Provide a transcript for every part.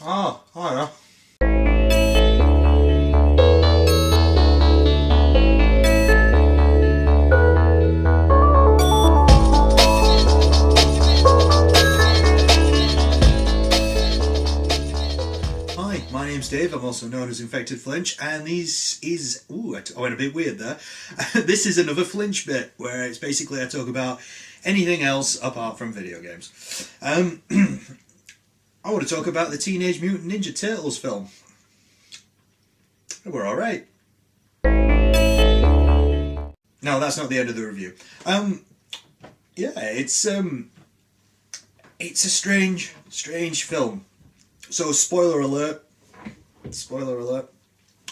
Oh, hiya. Hi, my name's Dave, I'm also known as Infected Flinch, and this is... Ooh, I went a bit weird there. This is another Flinch Bit, where it's basically I talk about anything else apart from video games. I want to talk about the Teenage Mutant Ninja Turtles film. We're alright. No, that's not the end of the review. Yeah, it's a strange film. So, spoiler alert.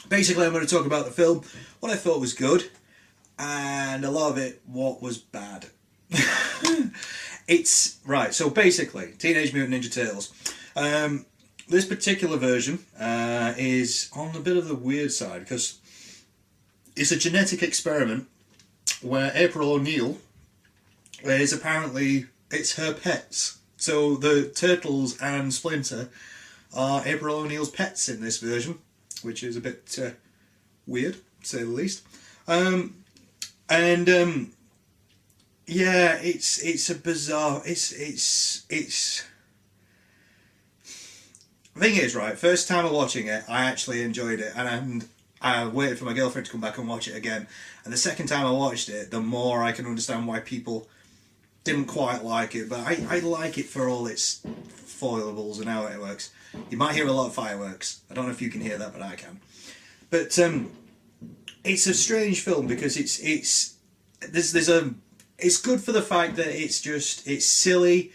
Basically, I'm going to talk about the film, what I thought was good, and a lot of it, what was bad. So basically, Teenage Mutant Ninja Turtles. This particular version is on a bit of the weird side, because it's a genetic experiment where April O'Neil is apparently, it's her pets. So the Turtles and Splinter are April O'Neil's pets in this version, which is a bit weird, to say the least. Yeah, it's a bizarre. It's. The thing is, right, first time of watching it, I actually enjoyed it, and I waited for my girlfriend to come back and watch it again. And the second time I watched it, the more I can understand why people didn't quite like it. But I like it for all its foilables and how it works. You might hear a lot of fireworks. I don't know if you can hear that, but I can. But it's a strange film because it's good for the fact that it's silly.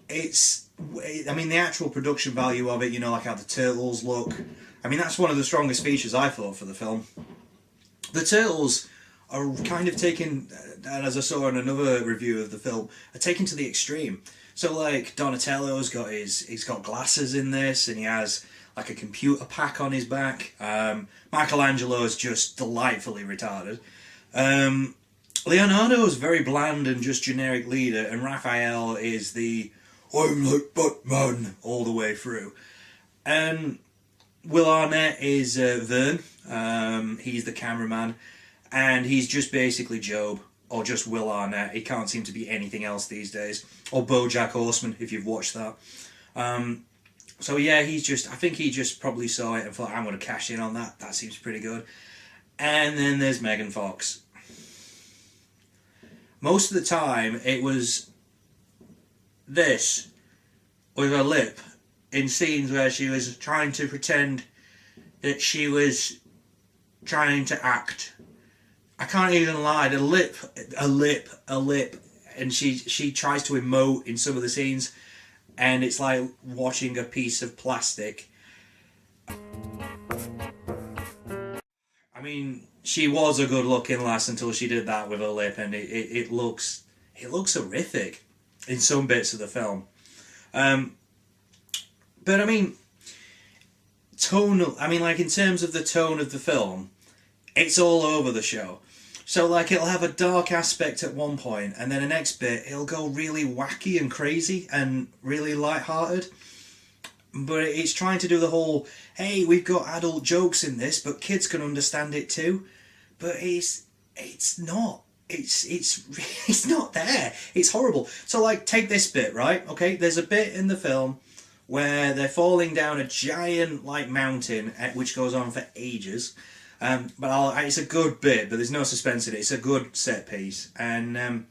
The actual production value of it, you know, like how the turtles look. I mean, that's one of the strongest features I thought for the film. The turtles are kind of taken, and as I saw in another review of the film, are taken to the extreme. So, like, Donatello's he's got glasses in this, and he has like a computer pack on his back. Michelangelo's just delightfully retarded. Leonardo's very bland and just generic leader, and Raphael is the I'm like Batman all the way through. And Will Arnett is Vern. He's the cameraman, and he's just basically Job, or just Will Arnett. He can't seem to be anything else these days. Or BoJack Horseman, if you've watched that. So yeah, I think he just probably saw it and thought, I'm going to cash in on that. That seems pretty good. And then there's Megan Fox. Most of the time, it was this with her lip in scenes where she was trying to pretend that she was trying to act. I can't even lie, a lip, and she tries to emote in some of the scenes, and it's like watching a piece of plastic. I mean, she was a good-looking lass until she did that with her lip, and it looks horrific in some bits of the film. But I mean, in terms of the tone of the film, it's all over the show. So, like, it'll have a dark aspect at one point, and then the next bit, it'll go really wacky and crazy and really light-hearted. But it's trying to do the whole, hey, we've got adult jokes in this, but kids can understand it too. But it's not. It's not there. It's horrible. So, like, take this bit, right? Okay, there's a bit in the film where they're falling down a giant, like, mountain, which goes on for ages. But it's a good bit, but there's no suspense in it. It's a good set piece. And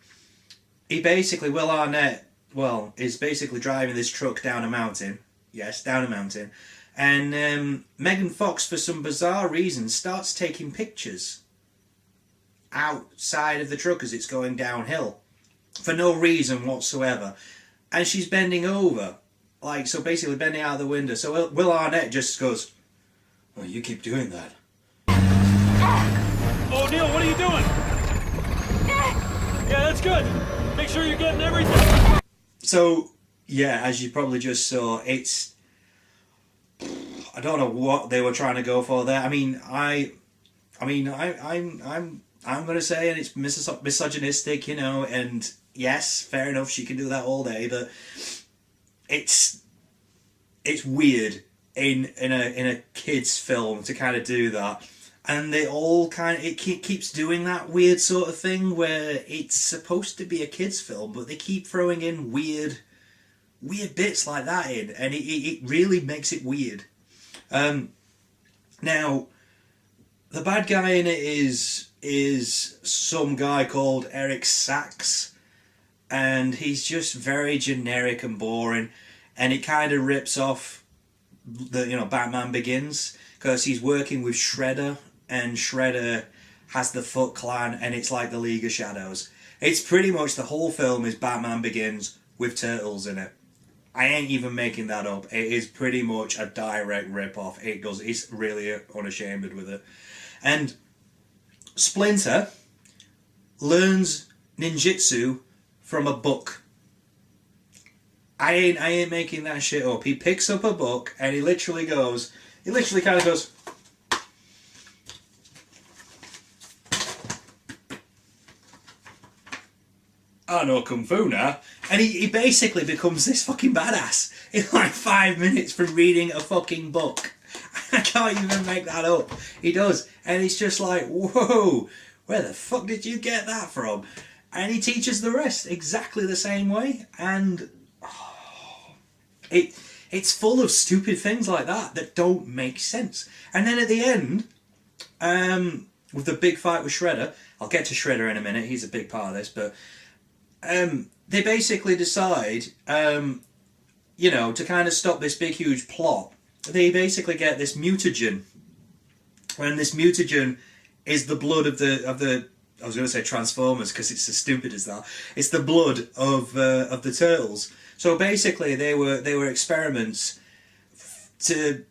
Will Arnett, is basically driving this truck down a mountain. Yes, down a mountain. And Megan Fox, for some bizarre reason, starts taking pictures outside of the truck as it's going downhill. For no reason whatsoever. And she's bending over. Like, so basically bending out of the window. So Will Arnett just goes, "Oh, you keep doing that." O'Neil, what are you doing? Yeah, that's good. Make sure you're getting everything. So, yeah, as you probably just saw, I don't know what they were trying to go for there. I'm going to say, and it's misogynistic, you know, and yes, fair enough, she can do that all day, but it's weird. in a kids film to kind of do that. And they all keeps doing that weird sort of thing where it's supposed to be a kids film, but they keep throwing in weird bits like that in, and it really makes it weird. Now, the bad guy in it is some guy called Eric Sachs, and he's just very generic and boring, and it kind of rips off the Batman Begins, because he's working with Shredder, and Shredder has the Foot Clan, and it's like the League of Shadows. It's pretty much the whole film is Batman Begins with turtles in it. I ain't even making that up. It is pretty much a direct rip-off. It's really unashamed with it. And Splinter learns ninjutsu from a book. I ain't making that shit up. He picks up a book and he literally kind of goes, I know Kung Fu now. And he basically becomes this fucking badass in like 5 minutes from reading a fucking book. I can't even make that up. He does. And it's just like, whoa, where the fuck did you get that from? And he teaches the rest exactly the same way. And it's full of stupid things like that don't make sense. And then at the end, with the big fight with Shredder, I'll get to Shredder in a minute, he's a big part of this, but they basically decide, to kind of stop this big huge plot. They basically get this mutagen, and this mutagen is the blood of the I was going to say Transformers because it's as stupid as that. It's the blood of the turtles. So basically, they were experiments to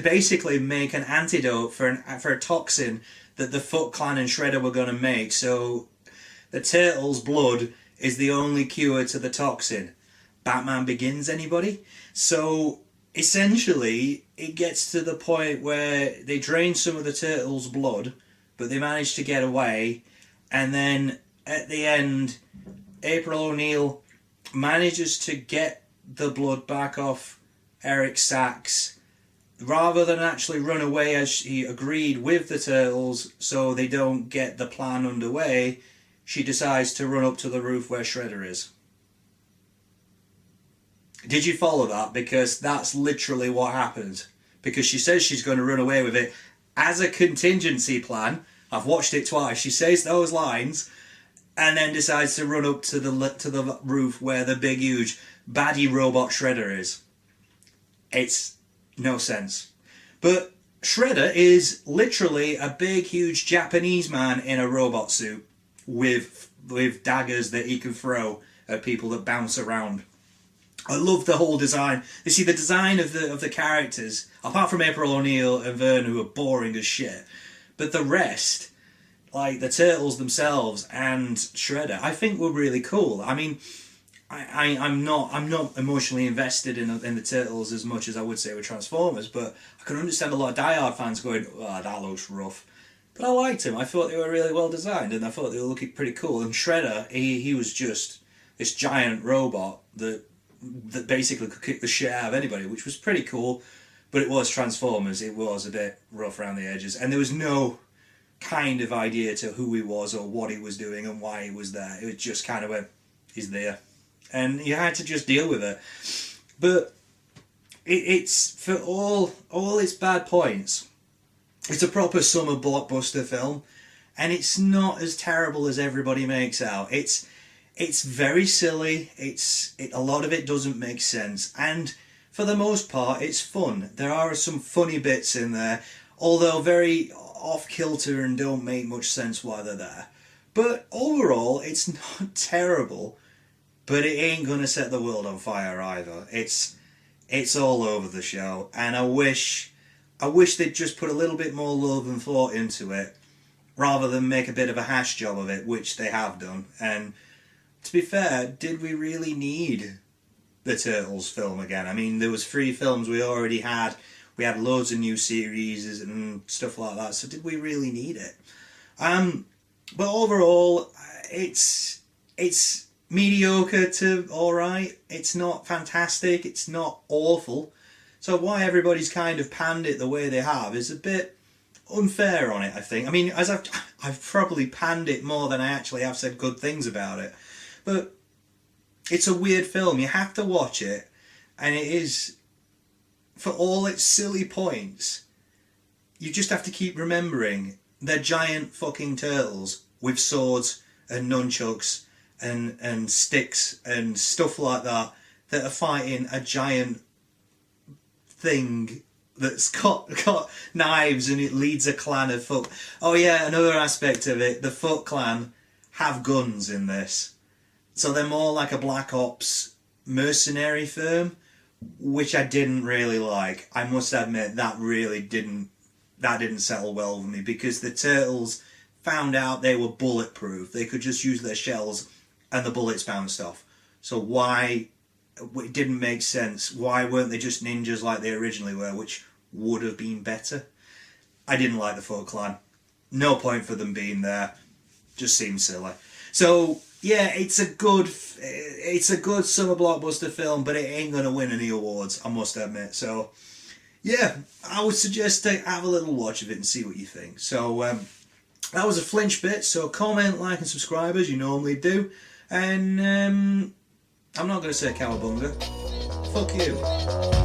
basically make an antidote for a toxin that the Foot Clan and Shredder were going to make. So the turtles' blood is the only cure to the toxin. Batman Begins, anybody? So essentially, it gets to the point where they drain some of the turtles' blood, but they manage to get away, and then at the end, April O'Neil manages to get the blood back off Eric Sachs, rather than actually run away as she agreed with the turtles so they don't get the plan underway. She decides to run up to the roof where Shredder is. Did you follow that? Because that's literally what happened. Because she says she's going to run away with it as a contingency plan. I've watched it twice. She says those lines and then decides to run up to the roof where the big huge baddie robot Shredder is. It's no sense. But Shredder is literally a big huge Japanese man in a robot suit with daggers that he can throw at people that bounce around. I love the whole design. You see, the design of the characters, apart from April O'Neil and Vern, who are boring as shit, but the rest, like the turtles themselves and Shredder, I think were really cool. I mean, I'm not emotionally invested in the turtles as much as I would say with Transformers, but I can understand a lot of Die Hard fans going, "Oh, that looks rough." But I liked them. I thought they were really well designed, and I thought they were looking pretty cool. And Shredder, he was just this giant robot that basically could kick the shit out of anybody, which was pretty cool. But it was Transformers. It was a bit rough around the edges, and there was no kind of idea to who he was or what he was doing and why he was there. It was just kind of went, he's there, and you had to just deal with it. But it's for all its bad points, it's a proper summer blockbuster film, and it's not as terrible as everybody makes out. It's very silly. A lot of it doesn't make sense, and for the most part, it's fun. There are some funny bits in there, although very off kilter and don't make much sense why they're there. But overall, it's not terrible. But it ain't gonna set the world on fire either. It's all over the show, and I wish they'd just put a little bit more love and thought into it, rather than make a bit of a hash job of it, which they have done. And to be fair, did we really need the Turtles film again? I mean, there was 3 films we already had. We had loads of new series and stuff like that. So did we really need it? But overall, it's mediocre to alright. It's not fantastic. It's not awful. So why everybody's kind of panned it the way they have is a bit unfair on it, I think. I mean, as I've probably panned it more than I actually have said good things about it. But it's a weird film. You have to watch it, and it is, for all its silly points, you just have to keep remembering they're giant fucking turtles with swords and nunchucks and sticks and stuff like that are fighting a giant thing that's got knives, and it leads a clan of Foot. Oh yeah, another aspect of it, the Foot clan have guns in this. So they're more like a Black Ops mercenary firm, which I didn't really like. I must admit that didn't settle well with me, because the turtles found out they were bulletproof. They could just use their shells and the bullets bounced off. So why... It didn't make sense. Why weren't they just ninjas like they originally were, which would have been better? I didn't like the Foot Clan. No point for them being there. Just seemed silly. So yeah, it's a good summer blockbuster film, but it ain't gonna win any awards, I must admit. So yeah, I would suggest to have a little watch of it and see what you think. So that was a Flinch Bit. So comment, like, and subscribe as you normally do, and I'm not going to say cowabunga. Fuck you.